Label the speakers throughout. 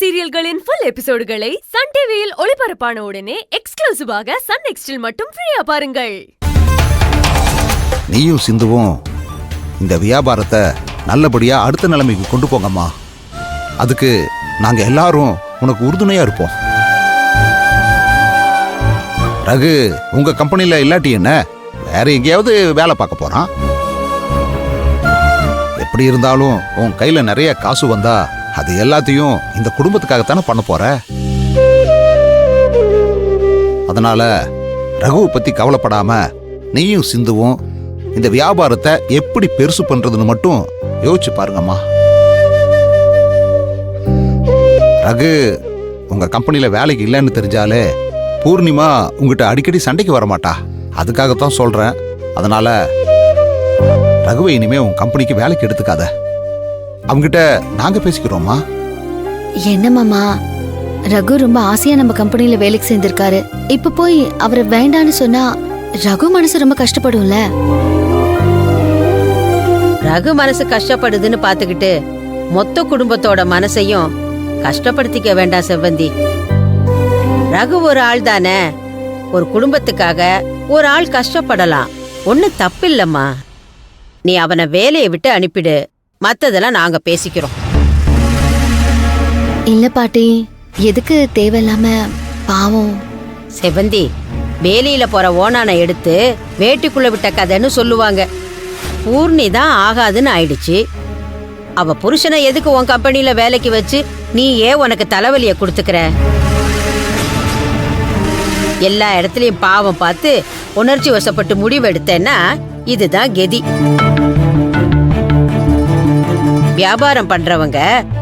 Speaker 1: சீரியல்களின் full எபிசோடுகளை Sun டிவியில் ஒளிபரப்பான உடனே எக்ஸ்க்ளூசிவாக சன் நெக்ஸ்டில் மட்டும் ஃப்ரீயா பாருங்கள்.
Speaker 2: நீயும் சிந்துவும் இந்த வியாபாரத்தை நல்லபடியா அடுத்த நிலைமைக்கு கொண்டு போங்கம்மா. அதுக்கு நாங்க எல்லாரும் உனக்கு உறுதுணையா இருப்போம். ரகு உங்க கம்பெனில இல்லாட்டி என்ன வேற எங்கேயாவது வேலை பார்க்க போறான். எப்படி இருந்தாலும் உன் கையில நிறைய காசு வந்தா அது எல்லாத்தையும் இந்த குடும்பத்துக்காகத்தானே பண்ண போற. அதனால ரகுவை பத்தி கவலைப்படாம நீயும் சிந்துவும் இந்த வியாபாரத்தை எப்படி பெருசு பண்றதுன்னு மட்டும் யோசிச்சு பாருங்கம்மா. ரகு உங்க கம்பெனில வேலைக்கு இல்லைன்னு தெரிஞ்சாலே பூர்ணிமா உங்ககிட்ட அடிக்கடி சண்டைக்கு வரமாட்டா. அதுக்காகத்தான் சொல்றேன். அதனால ரகுவை இனிமே உன் கம்பெனிக்கு வேலைக்கு எடுத்துக்காத. அவங்கிட்ட நாங்க பேசிக்கிறோமா.
Speaker 3: என்ன மாமா, ரகு ரொம்ப ஆசையா நம்ம கம்பெனில வேலைக்கு சேர்ந்திருக்காரு. இப்ப போய் அவரை வேண்டான்னு சொன்னா ரகு மனசு ரொம்ப கஷ்டப்படும்ல.
Speaker 4: ரகு மனசு கஷ்டப்படுதுன்னு பாத்துக்கிட்டு மொத்த குடும்பத்தோட மனசையும் கஷ்டப்படுத்திக்க வேண்டாம் செவ்வந்தி. ரகு ஒரு ஆள் தானே, ஒரு குடும்பத்துக்காக ஒரு ஆள் கஷ்டப்படலாம், ஒண்ணு தப்பில்லம்மா. நீ அவனை வேலையை விட்டு அனுப்பிடு, மத்ததெல்லாம் நாங்க பேசிக்கிறோம்.
Speaker 3: இல்ல பாட்டி, எதுக்கு தேவையில்லாம பாவம்.
Speaker 4: செவந்தி, வேலையில போற ஓனானை எடுத்து வேட்டிக்குள்ள விட்ட கதைன்னு சொல்லுவாங்க. பூர்ணி தான் ஆகாதுன்னு ஆயிடுச்சு. அவ புருஷனை எதுக்கு உன் கம்பெனில வேலைக்கு வச்சு நீ ஏன் உனக்கு தலைவலிய கொடுத்துக்கிற? எல்லா இடத்துலயும் பாவம் பார்த்து உணர்ச்சி வசப்பட்டு முடிவெடுத்தேன்னா இதுதான் கெதி. வியாபாரம் பண்றவங்க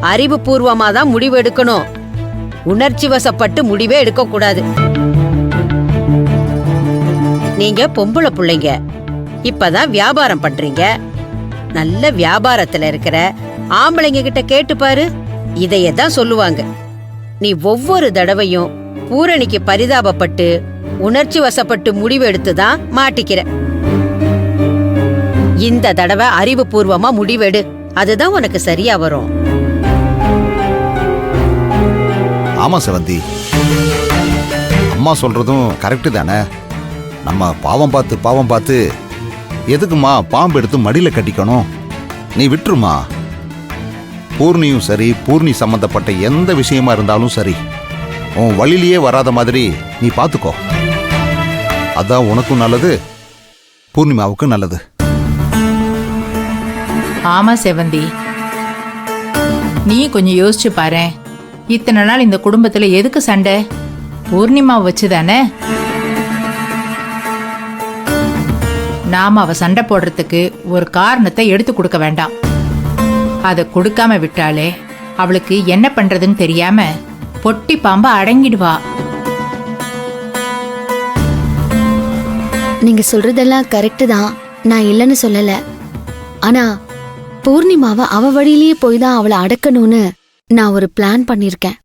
Speaker 4: அறிவுபூர்வமா தான் முடிவு எடுக்கணும், உணர்ச்சி வசப்பட்டு முடிவே எடுக்க கூடாது. நீங்க பொம்பளை பிள்ளைங்க, இப்பதான் வியாபாரம் பண்றீங்க. நல்ல வியாபாரத்துல இருக்கிற ஆம்பளைங்க கிட்ட கேட்டு பாரு, இதையதான் சொல்லுவாங்க. நீ ஒவ்வொரு தடவையும் பூரணிக்கு பரிதாபப்பட்டு உணர்ச்சி வசப்பட்டு முடிவு எடுத்துதான் மாட்டிக்கிற. இந்த தடவை அறிவுபூர்வமா முடிவெடு, அதுதான் உனக்கு சரியா வரும்.
Speaker 2: ஆமா செவந்தி, அம்மா சொல்றதும் கரெக்டு தானே. நம்ம பாவம் பார்த்து எதுக்குமா பாம்பு எடுத்து மடியில கட்டிக்கணும். நீ விட்டுருமா. பூர்ணியும் சரி, பூர்ணி சம்பந்தப்பட்ட எந்த விஷயமா இருந்தாலும் சரி, உன் வழியிலேயே வராத மாதிரி நீ பாத்துக்கோ. அதான் உனக்கும் நல்லது, பூர்ணிமாவுக்கும் நல்லது.
Speaker 5: ஆமா செவந்தி, நீ கொஞ்சம் யோசிச்சு பாரு. இத்தனை நாள் இந்த குடும்பத்துல எதுக்கு சண்டை? பூர்ணிமா வச்சுதானே. நாம அவ சண்டை போடுறதுக்கு ஒரு காரணத்தை எடுத்து கொடுக்க வேண்டாம். அதை கொடுக்காம விட்டாலே அவளுக்கு என்ன பண்றதுன்னு தெரியாம பொட்டி பாம்ப அடங்கிடுவா.
Speaker 3: நீங்க சொல்றதெல்லாம் கரெக்டு தான், நான் இல்லைன்னு சொல்லல. ஆனா பூர்ணிமாவை அவ வழியிலேயே போய் தான் அவளை அடக்கணும்னு நான் ஒரு பிளான் பண்ணிருக்கேன்.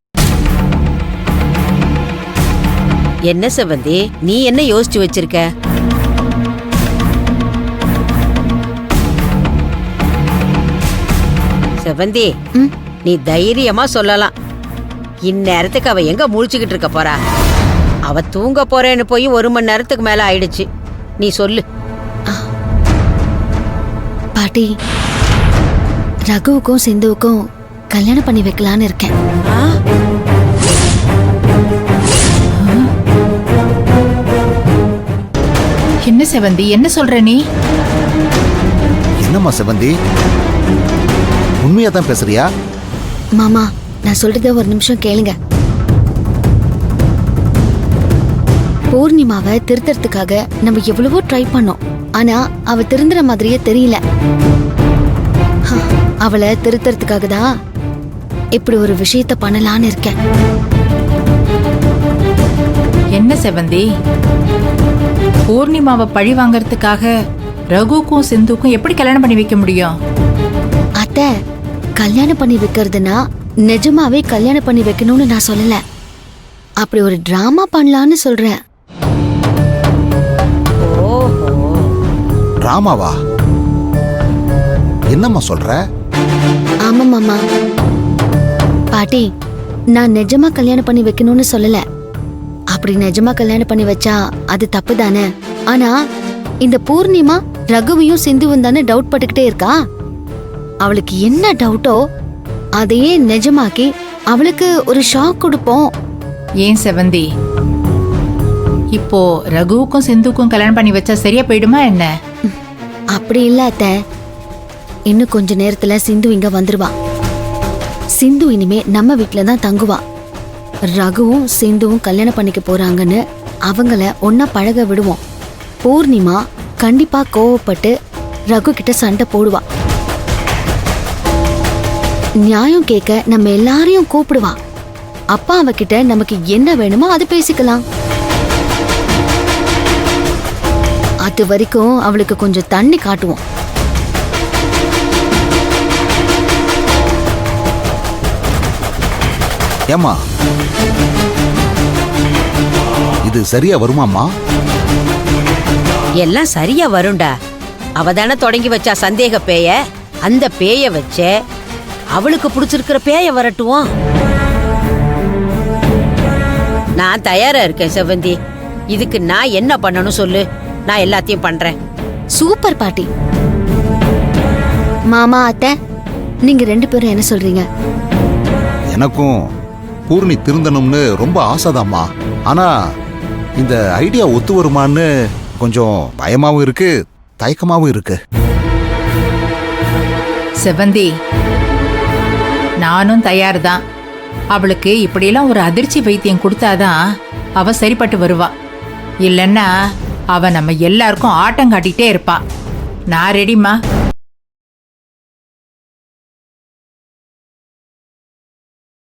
Speaker 4: என்ன செவந்தி, நீ என்ன யோசிச்சு வச்சிருக்க? செவந்தி, நீ தைரியமா சொல்லலாம். இந்நேரத்துக்கு அவ எங்க முழிச்சுக்கிட்டு இருக்க போறா? அவ தூங்க போறேன்னு போய் 1 மணி நேரத்துக்கு மேல ஆயிடுச்சு. நீ சொல்லு.
Speaker 3: பாட்டி, ரகுவுக்கும் சிந்துவுக்கும் கல்யாணம் பண்ணி வைக்கலான்னு இருக்கேன்.
Speaker 5: என்ன செவந்தி, என்ன சொல்ற நீ?
Speaker 2: என்னம்மா செவந்தி, உண்மையா தான் பேசுறியா?
Speaker 3: மாமா, நான் சொல்றத ஒரு நிமிஷம் கேளுங்க. பூர்ணிமாவை திருத்தறதுக்காக நம்ம எவ்வளவோ ட்ரை பண்ணோம். ஆனா அவ திருந்துற மாதிரியே தெரியல. அவளை திருத்தறதுக்காக தான் இப்படி ஒரு விஷயத்த பண்ணலான்னு இருக்கேன்.
Speaker 5: என்ன செவந்தி, பூர்ணிமாவை பழி வாங்கறதுக்காக ரகுக்கும் சிந்துக்கும் எப்படி கல்யாணம் பண்ணி வைக்க முடியும்?
Speaker 3: அத்தை, கல்யாணம் பண்ணி வைக்கிறதுனா நிஜமாவே கல்யாணம் பண்ணி வைக்கணும்னு நான் சொல்லல. அப்படி ஒரு டிராமா பண்ணலான்னு சொல்றேன்.
Speaker 2: டிராமாவா? என்னம்மா சொல்ற?
Speaker 3: ஆமா மாமா. பாட்டி, நான் நிஜமா கல்யாணம் பண்ணி வைக்கணும்னு சொல்லல. அப்படி நிஜமா கல்யாணம் பண்ணி வச்சா அது தப்பு தானே. ஆனா இந்த பூர்ணிமா ரகுவையும் சிந்துவும் தானே டவுட் பட்டுக்கிட்டே இருக்கா. அவளுக்கு என்ன டவுட்டோ அதையே நிஜமாக்கி அவளுக்கு ஒரு ஷாக் கொடுப்போம்.
Speaker 5: ஏன் செவந்தி, இப்போ ரகுவுக்கும் சிந்துக்கும் கல்யாணம் பண்ணி வச்சா சரியா போயிடுமா என்ன?
Speaker 3: அப்படி இல்ல அத்தை. இன்னும் கொஞ்ச நேரத்துல சிந்து இங்க வந்துருவா. சிந்து இனிமே நம்ம வீட்ல தான் தங்குவா. ரகுவும் சிந்துவும் கல்யாணம் பண்ணிக்க போறாங்கன்னு அவங்கள ஒன்னா பழக விடுவோம். பூர்ணிமா கண்டிப்பா கோவப்பட்டு ரகு கிட்ட சண்டை போடுவா. நியாயம் கேட்க நம்ம எல்லாரையும் கூப்பிடுவா. அப்பா அவகிட்ட நமக்கு என்ன வேணுமோ அது பேசிக்கலாம். அது வரைக்கும் அவளுக்கு கொஞ்சம் தண்ணி காட்டுவோம்.
Speaker 2: ஏம்மா, இது சரியா வருமாம்மா?
Speaker 4: எல்லாம் சரியா வரும்டா. அவ தானே தொடங்கி வச்சா சந்தேக பேய. அந்த பேய வச்சே அவளுக்கு பிடிச்சிருக்கிற பேய வரட்டுவோம். நான் தயாரா இருக்கேன் செவந்தி. இதுக்கு நான் என்ன பண்ணணும் சொல்லு, நான் எல்லாத்தையும் பண்றேன்.
Speaker 3: சூப்பர் பாட்டி. மாமா அத்தை, நீங்க 2 பேரும் என்ன சொல்றீங்க?
Speaker 2: எனக்கும் பூர்ணி திருந்தணும்னு ரொம்ப ஆசைதாம்மா. ஆனா இந்த ஐடியா ஒத்து வருமான்னு கொஞ்சம் பயமாவும் இருக்கு, தயக்கமாவும் இருக்கு.
Speaker 5: செவந்தி, நானும் தயார் தான். அவளுக்கு இப்படியெல்லாம் ஒரு அதிர்ச்சி வைத்தியம் கொடுத்தாதான் அவ சரிப்பட்டு வருவா. இல்லைன்னா அவ நம்ம எல்லாருக்கும் ஆட்டம் காட்டிட்டே இருப்பா. நான் ரெடிமா.